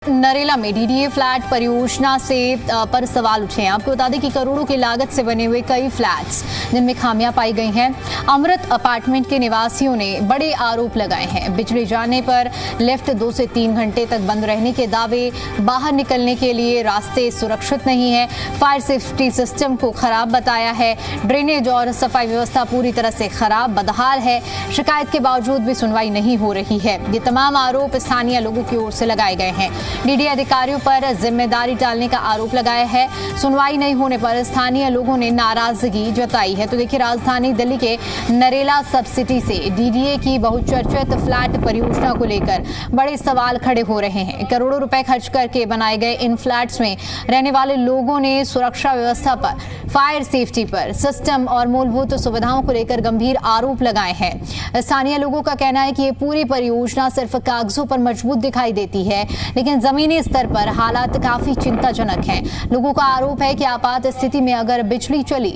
नरेला में DDA flat परियोजना से पर सवाल उठे हैं। आपको बता दें कि करोड़ों की लागत से बने हुए कई फ्लैट्स जिनमें खामियां पाई गई हैं। अमृत अपार्टमेंट के निवासियों ने बड़े आरोप लगाए हैं। बिजली जाने पर लिफ्ट 2 से 3 घंटे तक बंद रहने के दावे, बाहर निकलने के लिए रास्ते सुरक्षित नहीं है, फायर सेफ्टी सिस्टम को खराब बताया है, ड्रेनेज और सफाई व्यवस्था पूरी तरह से खराब बदहाल है। शिकायत के बावजूद भी सुनवाई नहीं हो रही है। ये तमाम आरोप स्थानीय लोगों की ओर से लगाए गए हैं। डीडीए अधिकारियों पर जिम्मेदारी डालने का आरोप लगाया है। सुनवाई नहीं होने पर स्थानीय लोगों ने नाराजगी जताई है। तो देखिए, राजधानी दिल्ली के नरेला सब सिटी से डीडीए की बहुचर्चित फ्लैट परियोजना को लेकर बड़े सवाल खड़े हो रहे हैं। करोड़ों रुपए खर्च करके बनाए गए इन फ्लैट्स में रहने वाले लोगों ने सुरक्षा व्यवस्था पर, फायर सेफ्टी पर, सिस्टम और मूलभूत सुविधाओं को लेकर गंभीर आरोप लगाए हैं। स्थानीय लोगों का कहना है कि ये पूरी परियोजना सिर्फ कागजों पर मजबूत दिखाई देती है, लेकिन जमीनी स्तर पर हालात काफी चिंताजनक हैं। लोगों का आरोप है कि आपात स्थिति में अगर बिजली चली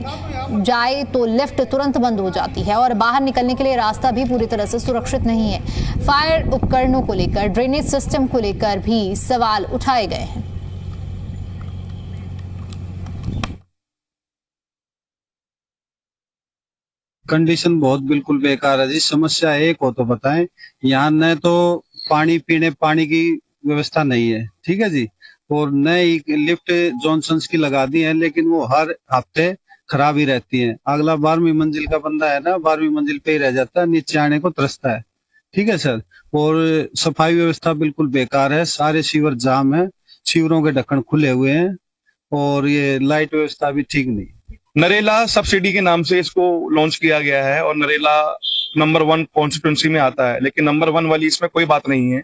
जाए तो लिफ्ट तुरंत बंद हो जाती है और बाहर निकलने के लिए रास्ता भी पूरी तरह से सुरक्षित नहीं है। फायर उपकरणों को लेकर, ड्रेनेज सिस्टम को लेकर भी सवाल उठाए गए हैं। कंडीशन बहुत बिल्कुल बेकार है जी। समस्या एक हो तो बताएं। यहाँ न तो पानी की व्यवस्था नहीं है, ठीक है जी, और नई लिफ्ट जॉनसन्स की लगा दी है, लेकिन वो हर हफ्ते खराब ही रहती है। अगला 12वीं मंजिल का बंदा है ना, 12वीं मंजिल पे ही रह जाता है, नीचे आने को तरसता है, ठीक है सर। और सफाई व्यवस्था बिल्कुल बेकार है, सारे सीवर जाम है, सीवरों के ढक्कन खुले हुए हैं, और ये लाइट व्यवस्था भी ठीक नहीं। नरेला सब्सिडी के नाम से इसको लॉन्च किया गया है और नरेला नंबर 1 कॉन्स्टिट्यूंसी में आता है, लेकिन नंबर 1 वाली इसमें कोई बात नहीं है।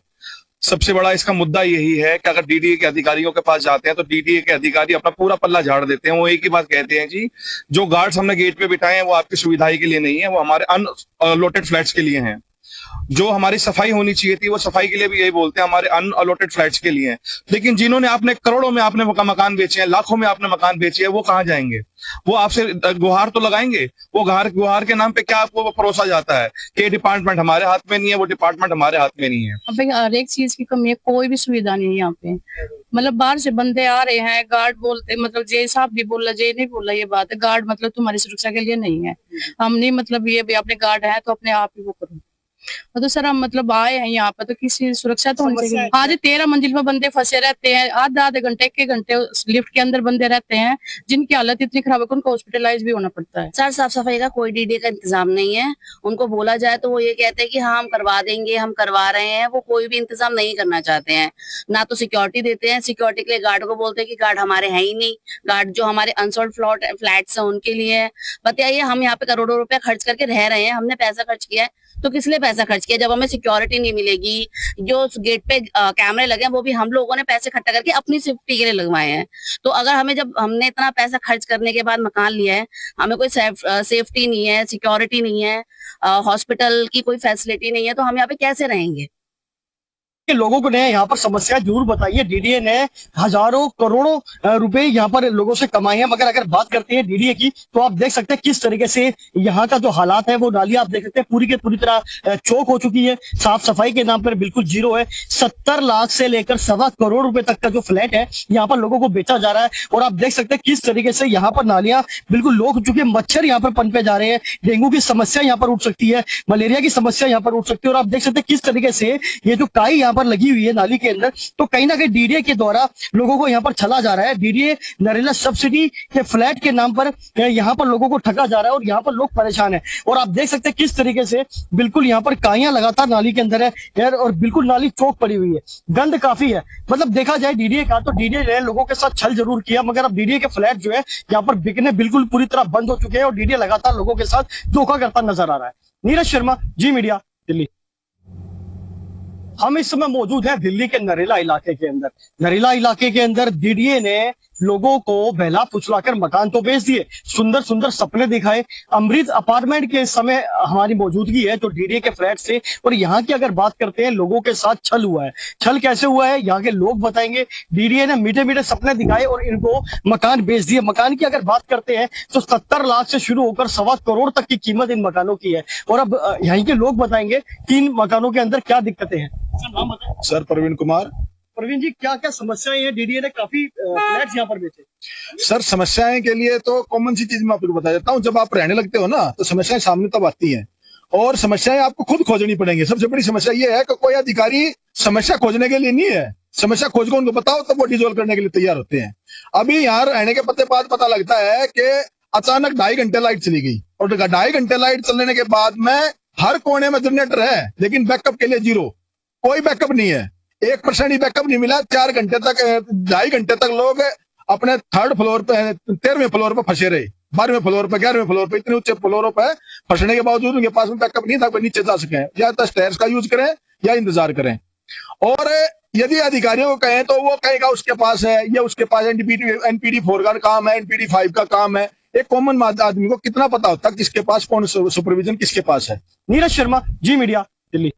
सबसे बड़ा इसका मुद्दा यही है कि अगर डीडीए के अधिकारियों के पास जाते हैं तो डीडीए के अधिकारी अपना पूरा पल्ला झाड़ देते हैं। वो एक ही बात कहते हैं जी, जो गार्ड्स हमने गेट पे बिठाए हैं वो आपकी सुविधा के लिए नहीं है, वो हमारे अनअलॉटेड फ्लैट्स के लिए हैं। जो हमारी सफाई होनी चाहिए थी वो सफाई के लिए भी यही बोलते हैं, हमारे अनअलॉटेड फ्लैट्स के लिए हैं। लेकिन जिन्होंने आपने करोड़ों में आपने मकान बेचे हैं, लाखों में आपने मकान बेचे हैं, वो कहाँ जाएंगे? वो आपसे गुहार तो लगाएंगे। वो गुहार के नाम पे क्या आपको परोसा जाता है कि डिपार्टमेंट हमारे हाथ में नहीं है, वो डिपार्टमेंट हमारे हाथ में नहीं है। अब हर एक चीज की कमी है, कोई भी सुविधा नहीं है यहाँ पे। मतलब बाहर से बंदे आ रहे हैं, गार्ड बोलते, मतलब जय साहब भी बोला, जय नहीं बोला, ये बात है। गार्ड मतलब तुम्हारी सुरक्षा के लिए नहीं है। हम नहीं, मतलब ये भी अपने गार्ड है तो अपने आप ही वो करो। तो सर हम मतलब आए हैं यहाँ पर तो किसी सुरक्षा तो होनी चाहिए। आज 13 मंजिल में बंदे फंसे रहते हैं, आधे घंटे 1 घंटे लिफ्ट के अंदर बंदे रहते हैं, जिनकी हालत इतनी खराब है कि उनको हॉस्पिटलाइज भी होना पड़ता है। सर साफ सफाई का कोई डीडीए का इंतजाम नहीं है। उनको बोला जाए तो वो ये कहते हैं कि हाँ हम करवा देंगे, हम करवा रहे हैं। वो कोई भी इंतजाम नहीं करना चाहते हैं। ना तो सिक्योरिटी देते हैं, सिक्योरिटी के लिए गार्ड को बोलते हैं कि गार्ड हमारे है ही नहीं। गार्ड जो हमारे अनसोल्ड फ्लैट्स हैं उनके लिए है। बताइए, हम यहाँ पे करोड़ों रुपया खर्च करके रह रहे हैं, हमने पैसा खर्च किया है, तो किस लिए पैसा खर्च किया जब हमें सिक्योरिटी नहीं मिलेगी? जो गेट पे कैमरे लगे हैं वो भी हम लोगों ने पैसे इकट्ठा करके अपनी सेफ्टी के लिए लगवाए हैं। तो अगर हमें, जब हमने इतना पैसा खर्च करने के बाद मकान लिया है, हमें कोई सेफ्टी नहीं है, सिक्योरिटी नहीं है, हॉस्पिटल की कोई फैसिलिटी नहीं है, तो हम यहाँ पे कैसे रहेंगे? लोगों को ने यहाँ पर समस्या जरूर बताई है। डीडीए ने हजारों करोड़ों रुपए यहाँ पर लोगों से कमाए हैं, मगर अगर बात करते हैं डीडीए की तो आप देख सकते हैं किस तरीके से यहाँ का जो हालात है, वो नाली आप देख सकते हैं पूरी की पूरी तरह चौक हो चुकी है। साफ सफाई के नाम पर बिल्कुल जीरो है। 70 लाख से लेकर 1.25 करोड़ रुपए तक का जो फ्लैट है यहाँ पर लोगों को बेचा जा रहा है। और आप देख सकते हैं किस तरीके से यहाँ पर नालियां बिल्कुल लोग हो चुके हैं। मच्छर यहाँ पर पनपे जा रहे हैं, डेंगू की समस्या यहाँ पर उठ सकती है, मलेरिया की समस्या यहाँ पर उठ सकती है। और आप देख सकते हैं किस तरीके से ये जो काई यहाँ पर लगी हुई है नाली के अंदर, तो कहीं ना कहीं डीडीए के द्वारा लोगों को यहाँ पर छला जा रहा है। डीडीए नरेला सब्सिडी के फ्लैट के नाम पर यहाँ पर लोगों को ठगा जा रहा है और यहाँ पर लोग परेशान हैं। और आप देख सकते हैं किस तरीके से बिल्कुल यहाँ पर काइयां लगातार नाली के अंदर है यार, और बिल्कुल नाली चौक पड़ी हुई है, गंद काफी है। मतलब देखा जाए डीडीए का, तो डीडीए ने लोगों के साथ छल जरूर किया, मगर अब डीडीए के फ्लैट जो है यहाँ पर बिकने बिल्कुल पूरी तरह बंद हो चुके हैं और डीडीए लगातार लोगों के साथ धोखा करता नजर आ रहा है। नीरज शर्मा, जी मीडिया, दिल्ली। हम इस समय मौजूद हैं दिल्ली के नरेला इलाके के अंदर। नरेला इलाके के अंदर डीडीए ने लोगों को बहला फुसलाकर मकान तो बेच दिए, सुंदर सुंदर सपने दिखाए। अमृत अपार्टमेंट के समय हमारी मौजूदगी है जो डीडीए के फ्लैट से, और यहाँ की अगर बात करते हैं लोगों के साथ छल हुआ है। छल कैसे हुआ है यहाँ के लोग बताएंगे। डीडीए ने मीठे मीठे सपने दिखाए और इनको मकान बेच दिए। मकान की अगर बात करते हैं तो 70 लाख से शुरू होकर 1.25 करोड़ तक की कीमत इन मकानों की है। और अब यहाँ के लोग बताएंगे कि इन मकानों के अंदर क्या दिक्कतें हैं। सर प्रवीण कुमार। प्रवीण जी, क्या क्या समस्याएं हैं? डीडीए ने काफी फ्लैट्स यहाँ पर बेचे। सर समस्याएं के लिए तो कॉमन सी चीज मैं आपको बता देता हूँ, जब आप रहने लगते हो ना तो समस्याएं सामने तब आती हैं और समस्याएं आपको खुद खोजनी पड़ेंगी। सबसे बड़ी समस्या ये है कि कोई अधिकारी समस्या खोजने के लिए नहीं है, समस्या खोज को उनको बताओ तो वो डिजोल्व करने के लिए तैयार होते हैं। अभी यहाँ रहने के बाद पता लगता है कि अचानक 2.5 घंटे लाइट चली गई और 2.5 घंटे लाइट चलने के बाद में हर कोने में जनरेटर है लेकिन बैकअप के लिए जीरो, कोई बैकअप नहीं है, 1% ही बैकअप नहीं मिला। 4 घंटे तक 2.5 घंटे तक लोग अपने 3rd फ्लोर पे 13वें फ्लोर पे फंसे रहे, 12वें फ्लोर पे 11वें फ्लोर पे, इतने ऊंचे फ्लोरों पे फंसने के बावजूद उनके पास में बैकअप नहीं था कोई नीचे जा सके। या तो स्टेयर्स का यूज करें या इंतजार करें। और यदि अधिकारियों को कहें तो वो कहेगा उसके पास है या उसके पास एनपीडी 4 का काम है, एनपीडी 5 का काम है। एक कॉमन आदमी को कितना पता होता है किसके पास कौन सुपरविजन किसके पास है। नीरज शर्मा, जी मीडिया, दिल्ली।